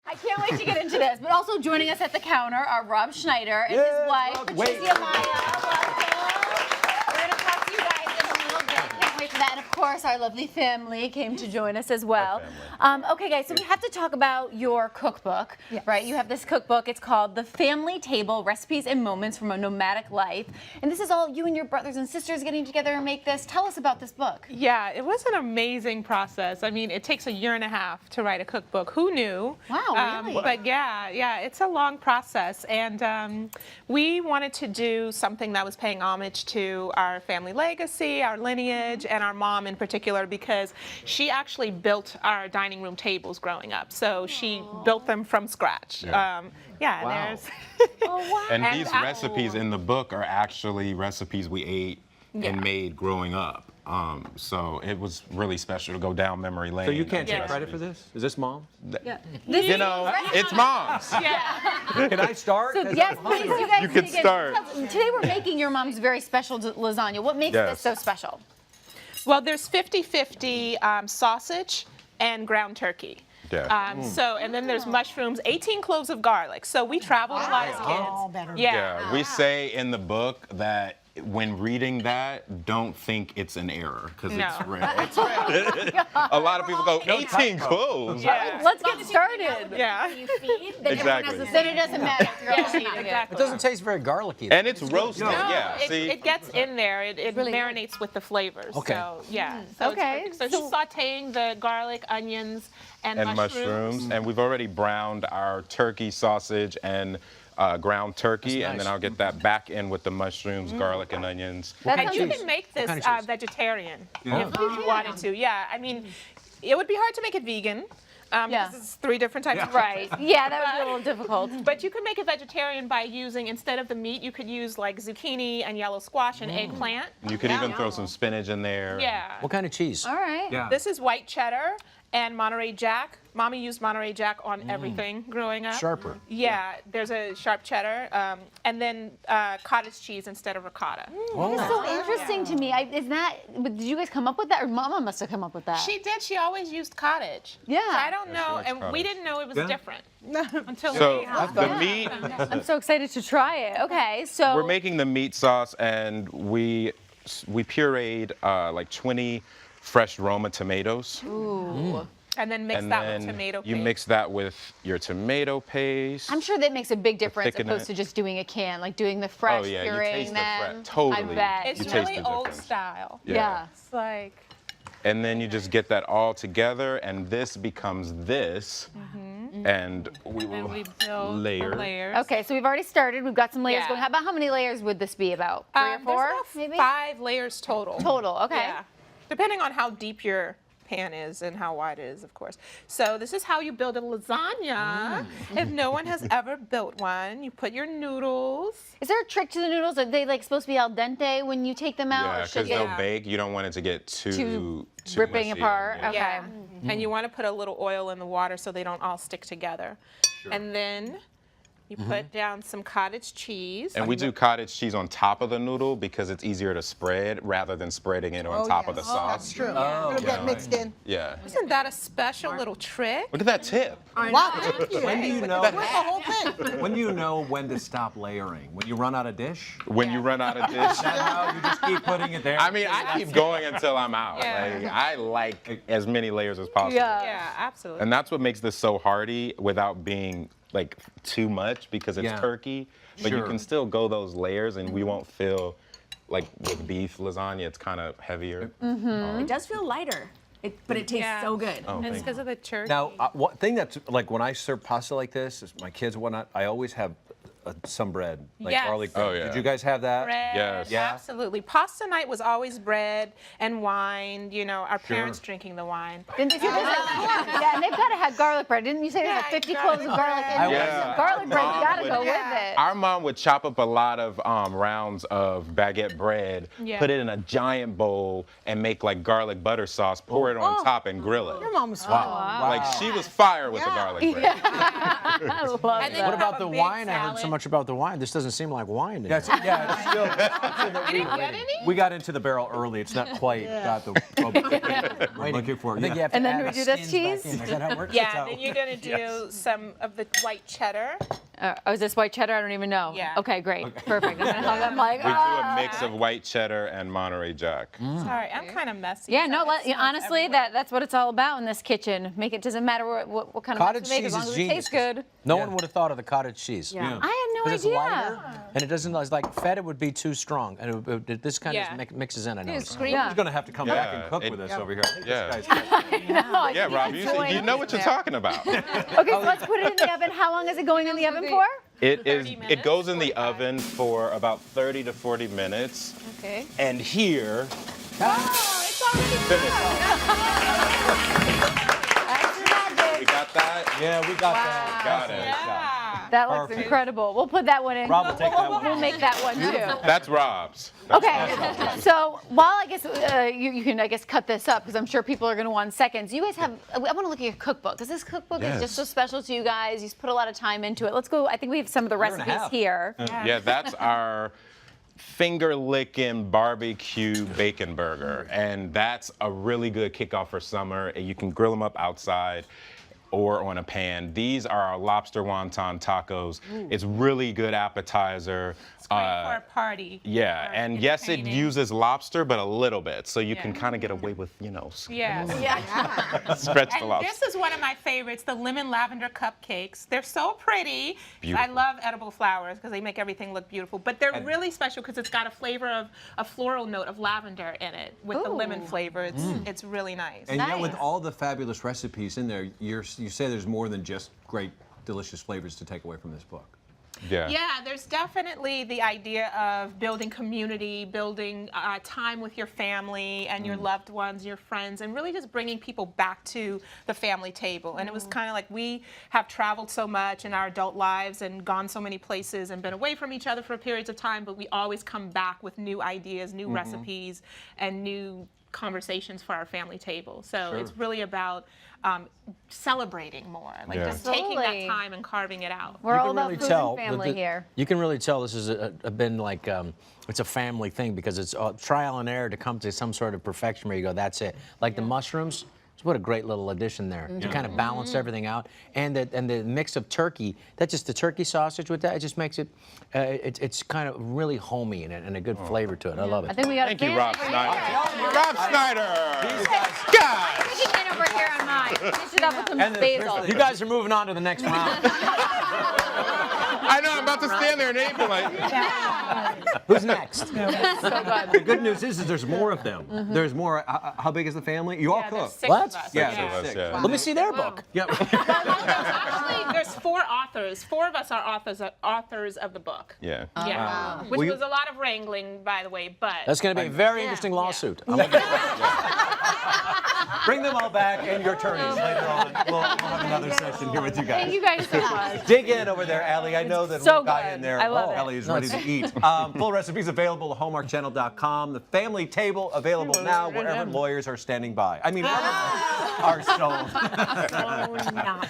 I can't wait to get into this. But also joining us at the counter are Rob Schneider and his wife, Patricia Maya. Welcome. We're going to talk to you guys in a little bit. Can't wait for that. And of course, our lovely family came to join us as well. Okay, guys, so we have to talk about your cookbook, right? You have this cookbook. It's called The Family Table, Recipes and Moments from a Nomadic Life. And this is all you and your brothers and sisters getting together and make this. Tell us about this book. Yeah, it was an amazing process. I mean, it takes 1.5 years to write a cookbook. Who knew? Wow, really? But yeah, it's a long process. And we wanted to do something that was paying homage to our family legacy, our lineage, and our mom in particular, because she actually built our dining room tables growing up. So she built them from scratch. Wow. There's... And these recipes in the book are actually recipes we ate and made growing up. So it was really special to go down memory lane. So you can't take credit for this? Is this mom? Yeah. You know, it's mom's. Can I start? So yes, please, you guys You can start. Today we're making your mom's very special lasagna. What makes this so special? Well, there's 50-50 sausage and ground turkey. So, and then there's mushrooms, 18 cloves of garlic. So we traveled a lot as kids. We say in the book that when reading that, don't think it's an error, because it's real. It's real. A lot of people go, 18 cloves. Let's get started. Yeah. Exactly. Then it doesn't matter if you're all eating it. It doesn't taste very garlicky. And it's roasted, It gets in there. It really marinates with the flavors. Okay. So, So so she's sauteing the garlic, onions, and mushrooms. And we've already browned our turkey, sausage, and ground turkey, and then I'll get that back in with the mushrooms, garlic, and onions. And you can make this vegetarian if you wanted to. Yeah, I mean, it would be hard to make it vegan. Because it's 3 different types of Right. Yeah, that would be a little difficult. But you could make it vegetarian by using, instead of the meat, you could use like zucchini and yellow squash and eggplant. You could even throw some spinach in there. Yeah. What kind of cheese? All right. Yeah. This is white cheddar and Monterey Jack. Mommy used Monterey Jack on everything growing up. Sharper. Yeah, there's a sharp cheddar, and then cottage cheese instead of ricotta. That's so interesting to me. Did you guys come up with that, or Mama must have come up with that? She did. She always used cottage. Yeah. So I don't know, and cottage. we didn't know it was different until So we the meat, I'm so excited to try it. Okay, so we're making the meat sauce, and we pureed like 20 fresh Roma tomatoes. Ooh. And then mix that with tomato paste. You mix that with your tomato paste. I'm sure that makes a big difference thicken opposed it. to just doing a can, like doing the fresh, you pureeing taste the them. totally. I bet. It's You taste really the old difference. style. Yeah. It's like... And then you just get that all together, and this becomes this, and we will And we build layer. layers. Okay, so we've already started. We've got some layers Yeah. going. How many layers would this be about? 3 or There's 4, about maybe? 5 layers total. Total, okay. Yeah. Depending on how deep your pan is and how wide it is, of course. So this is how you build a lasagna. If no one has ever built one, you put your noodles. Is there a trick to the noodles? Are they like supposed to be al dente when you take them out? Yeah, or should because they they'll bake. You don't want it to get too ripping mushy. apart? Yeah. Okay. Yeah. And you want to put a little oil in the water so they don't all stick together. And then you put down some cottage cheese. And we do cottage cheese on top of the noodle because it's easier to spread rather than spreading it on top of the sauce. That's true. Oh, It'll get mixed in. Yeah. Isn't that a special little trick? Look at that tip. Wow, thank you. When do you know? Where's the whole thing? When do you know when to stop layering? When you run out of dish? When you run out of dish. Is that how you just keep putting it there? I mean, I keep going until I'm out. Yeah. Like, I like as many layers as possible. Yeah, absolutely. And that's what makes this so hearty without being like too much, because it's turkey, but you can still go those layers and we won't feel like with beef lasagna, it's kind of heavier. It does feel lighter, but it tastes so good. Oh, And it's thank because of the turkey. Now, one thing that's like when I serve pasta like this, is my kids and whatnot, I always have some bread, like Yes. garlic bread. Oh, yeah. Did you guys have that? Bread, Yes. Yeah. absolutely. Pasta night was always bread and wine. You know, our parents drinking the wine. Didn't you say yeah, and they've got to have garlic bread. Didn't you say there's like 50 cloves of garlic in there? Yeah. Garlic bread, you Mom got to would- go with it. Our mom would chop up a lot of rounds of baguette bread, Yeah. put it in a giant bowl, and make like garlic butter sauce, pour it on top, and grill it. Your mom was Like she was fire with the garlic bread. I love And then that. What about the big wine? I heard salad. much about the wine. This doesn't seem like wine to me. It's still. You didn't get any? We got into the barrel early. It's not quite got the we're looking for. I think you have to And then add do we the do this skins back cheese? in. Is that how it works? Yeah, then you're gonna do some of the white cheddar. Oh, is this white cheddar? I don't even know. Yeah. Okay, great. Perfect. I'm like, We do a mix of white cheddar and Monterey Jack. Sorry, I'm kind of messy. Yeah, so no, it smells honestly, everywhere. that's what it's all about in this kitchen. Doesn't matter what kind of Cottage mix we make, cheese as long is as it genius. tastes good. No one would have thought of the cottage cheese. I had no Because it's idea. lighter, and it doesn't, it's like feta would be too strong, and this kind Yeah. of mixes in, I know. Yeah. He's going to have to come back Yeah, and cook it- with us over here. Yeah. Yeah, Rob, you know what you're talking about. Okay, so let's put it in the oven. How long is it going in the oven for? It 30 minutes, It goes in the 45. oven for about 30 to 40 minutes. Okay. And here, It's already we got that. Yeah, we got that. Got it. Yeah. That looks Perfect. incredible. We'll put that one in. Rob will take that one. We'll make that one too. That's Rob's. Okay, so while I guess you can cut this up because I'm sure people are going to want seconds. You guys have, I want to look at your cookbook because this cookbook is just so special to you guys. You put a lot of time into it. Let's go. I think we have some of the and a recipes half. here. Yeah, that's our finger-licking barbecue bacon burger. And that's a really good kickoff for summer. And you can grill them up outside or on a pan. These are our lobster wonton tacos. It's really good appetizer. It's great for a party. Yeah, or and yes, it entertaining. uses lobster, but a little bit. So you can Yeah. kind of get away with, Yes. stretch the And lobster. this is one of my favorites, the lemon lavender cupcakes. They're so pretty. Beautiful. I love edible flowers because they make everything look beautiful. But they're really special because it's got a flavor of a floral note of lavender in it with the lemon Ooh. flavor. It's really nice. And yet, with Nice. all the fabulous recipes in there, you say there's more than just great, delicious flavors to take away from this book. Yeah, there's definitely the idea of building community, building time with your family and your loved ones, your friends, and really just bringing people back to the family table. And it was kind of like we have traveled so much in our adult lives and gone so many places and been away from each other for periods of time, but we always come back with new ideas, new recipes, and new conversations for our family table. So it's really about celebrating more, like just taking that Absolutely. time and carving it out. We're all about really food tell and family that here. You can really tell this has been like it's a family thing because it's trial and error to come to some sort of perfection where you go, that's it. Like the mushrooms, what a great little addition there to kind of balance everything out, and the mix of turkey. That's just the turkey sausage with that. It just makes it it's kind of really homey and a good flavor to it. I love it. I think we got Thank a you, fan Rob over Snyder. here. Rob Snyder! I'm taking in over here on mine. Finish it up with some basil. You guys are moving on to the next round. I know, I'm about to stand there and aim for like, Who's next? The good news is there's more of them. There's more. How big is the family? You all Yeah, there's cook. 6 What? of us. Yeah, Yeah. there's 6. yeah. Let me see their book. Yep. Actually, there's 4 authors. 4 of us are authors of the book. yeah. Yeah, which Well, you- was a lot of wrangling, by the way. But That's going to be a very interesting lawsuit. Bring them all back and your attorneys later on. We'll have another session here with you guys. Thank you guys so much. Dig in over there, Allie. I know that So one guy good. in there. I love it. Allie is ready to eat. Full recipes available at hallmarkchannel.com. The family table available now wherever lawyers are standing by. I mean, are sold. Oh, not.